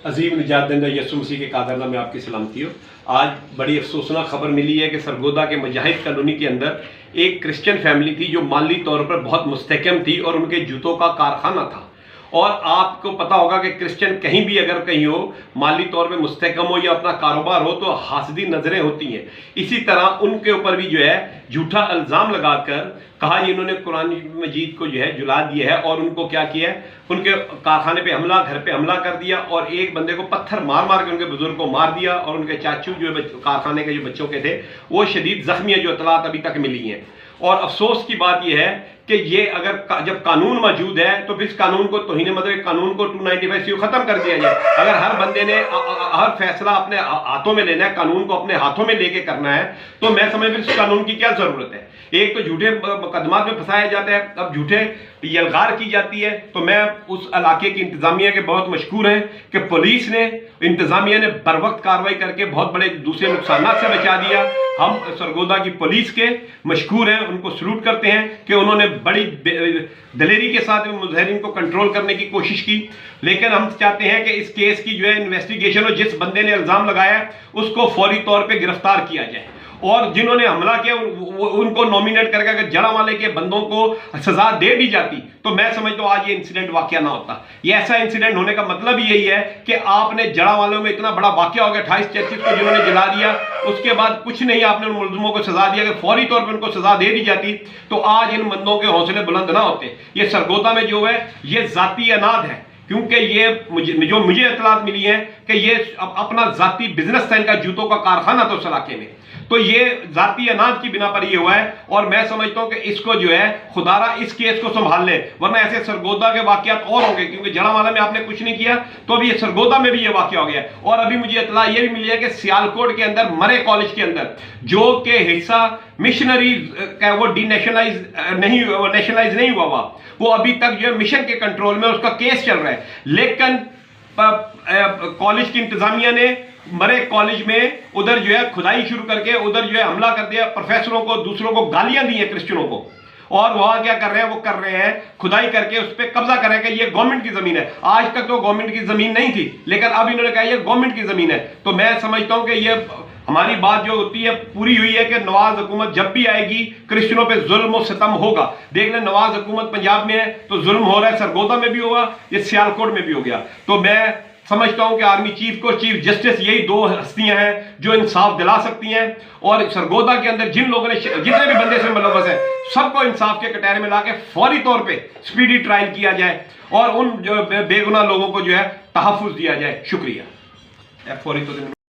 عظیم نجات دہندہ یسوع مسیح کے قادر نام میں آپ کی سلامتی ہو۔ آج بڑی افسوسناک خبر ملی ہے کہ سرگودا کے مجاہد کالونی کے اندر ایک کرسچن فیملی تھی جو مالی طور پر بہت مستحکم تھی اور ان کے جوتوں کا کارخانہ تھا۔ اور آپ کو پتا ہوگا کہ کرسچن کہیں بھی اگر کہیں ہو، مالی طور پہ مستحکم ہو یا اپنا کاروبار ہو تو حاسدی نظریں ہوتی ہیں۔ اسی طرح ان کے اوپر بھی جو ہے جھوٹا الزام لگا کر کہا انہوں نے قرآن مجید کو جو ہے جلا دیا ہے اور ان کو کیا کیا ہے، ان کے کارخانے پہ حملہ، گھر پہ حملہ کر دیا اور ایک بندے کو پتھر مار مار کے ان کے بزرگ کو مار دیا اور ان کے چاچو جو کارخانے کے جو بچوں کے تھے وہ شدید زخمی ہیں، جو اطلاعات ابھی تک ملی ہیں۔ اور افسوس کی بات یہ ہے کہ یہ اگر جب قانون موجود ہے تو پھر اس قانون کو توہین مطلب قانون کو 295 ختم کر دیا جائے۔ اگر ہر بندے نے ہر فیصلہ اپنے ہاتھوں میں لینا ہے، قانون کو اپنے ہاتھوں میں لے کے کرنا ہے، تو میں سمجھ اس قانون کی کیا ضرورت ہے؟ ایک تو جھوٹے مقدمات میں پھنسایا جاتا ہے، اب جھوٹے یلغار کی جاتی ہے۔ تو میں اس علاقے کی انتظامیہ کے بہت مشکور ہیں کہ پولیس نے، انتظامیہ نے بر وقت کارروائی کر کے بہت بڑے دوسرے نقصانات سے بچا دیا۔ ہم سرگودا کی پولیس کے مشکور ہیں، ان کو سلوٹ کرتے ہیں کہ انہوں نے بڑی دلیری کے ساتھ مظاہرین کو کنٹرول کرنے کی کوشش کی۔ لیکن ہم چاہتے ہیں کہ اس کیس کی جو ہے انویسٹیگیشن ہو، جس بندے نے الزام لگایا ہے اس کو فوری طور پہ گرفتار کیا جائے اور جنہوں نے حملہ کیا ان کو نومینیٹ کر کے اگر جڑاوالے کے بندوں کو سزا دے دی جاتی تو میں سمجھتا ہوں آج یہ انسیڈنٹ واقعہ نہ ہوتا۔ یہ ایسا انسیڈنٹ ہونے کا مطلب یہی ہے کہ آپ نے جڑاوالوں میں اتنا بڑا واقعہ ہو گیا، 28 چرچز کو جنہوں نے جلا دیا، اس کے بعد کچھ نہیں آپ نے ان ملزموں کو سزا دیا۔ اگر فوری طور پر ان کو سزا دے دی جاتی تو آج ان بندوں کے حوصلے بلند نہ ہوتے۔ یہ سرگودا میں جو ہے یہ ذاتی اناد ہے، کیونکہ یہ جو مجھے اطلاعات ملی ہیں کہ یہ اپنا ذاتی بزنس تھا، ان کا جوتوں کا کارخانہ تھا اس علاقے میں، تو یہ ذاتی اناد کی بنا پر یہ ہوا ہے۔ اور میں سمجھتا ہوں کہ اس کو جو ہے خدا را اس کیس کو سنبھال لے، ورنہ ایسے سرگودا کے واقعات اور ہوں گے، کیونکہ جڑاوالا میں آپ نے کچھ نہیں کیا تو ابھی یہ سرگودا میں بھی یہ واقعہ ہو گیا ہے۔ اور ابھی مجھے اطلاع یہ بھی ملی ہے کہ سیالکوٹ کے اندر مرے کالج کے اندر جو کہ حصہ مشنریز کا وہ ڈی نیشنلائز نہیں ہوا وہ ابھی تک جو ہے مشن کے کنٹرول میں اس کا کیس چل رہا ہے۔ لیکن کالج کی انتظامیہ نے مرے کالج میں ادھر جو ہے کھدائی شروع کر کے ادھر جو ہے حملہ کر دیا، پروفیسروں کو، دوسروں کو گالیاں دی ہیں، کرسچنوں کو، اور وہاں کیا کر رہے ہیں، وہ کر رہے ہیں کھدائی کر کے اس پہ قبضہ کر رہے ہیں کہ یہ گورنمنٹ کی زمین ہے۔ آج تک تو گورنمنٹ کی زمین نہیں تھی، لیکن اب انہوں نے کہا یہ گورنمنٹ کی زمین ہے۔ تو میں سمجھتا ہوں کہ یہ ہماری بات جو ہوتی ہے پوری ہوئی ہے کہ نواز حکومت جب بھی آئے گی کرسچنوں پہ ظلم و ستم ہوگا۔ دیکھ لیں نواز حکومت پنجاب میں ہے تو ظلم ہو رہا ہے، سرگودا میں بھی ہوگا، یہ سیالکوٹ میں بھی ہو گیا۔ تو میں سمجھتا ہوں کہ آرمی چیف کو، چیف جسٹس، یہی دو ہستیاں ہیں جو انصاف دلا سکتی ہیں۔ اور سرگودا کے اندر جن لوگوں نے جتنے بھی بندے سے ملوث ہیں سب کو انصاف کے کٹہرے میں لا کے فوری طور پہ سپیڈی ٹرائل کیا جائے اور ان جو بے گناہ لوگوں کو جو ہے تحفظ دیا جائے۔ شکریہ۔ فوری طور